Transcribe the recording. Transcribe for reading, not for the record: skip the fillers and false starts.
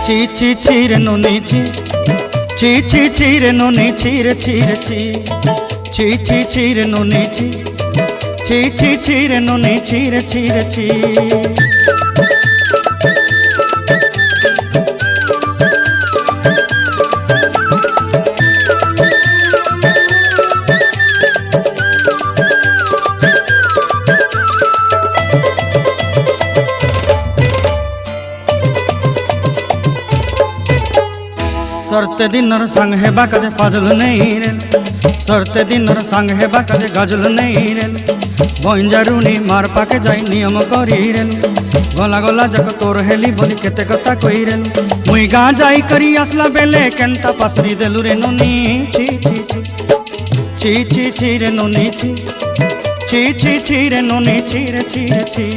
ছি ছি ছি রে নুনি ছি, ছি ছি ছি রে নুনি ছি রে ছি রে ছি, ছি ছি ছি রে নুনি ছি, ছি ছি ছি রে নুনি ছি রে ছি রে ছি। सरते दिनर संग हेबा काजे फाजल नहीं रेल, सरते दिनर संग हेबा काजे गाजल नहीं रेल, बंजारुनी मार पाके जाई नियम करी रेल, गला गला जक तोर हेली बोली केते कथा कई रेल, मुई गाँ जाई करी आसला बेले केंता पासरी देलु रे नुनी ची ची ची ची ची ची रे नुनी ची, ची ची ची रे नुनी ची रे ची रे ची।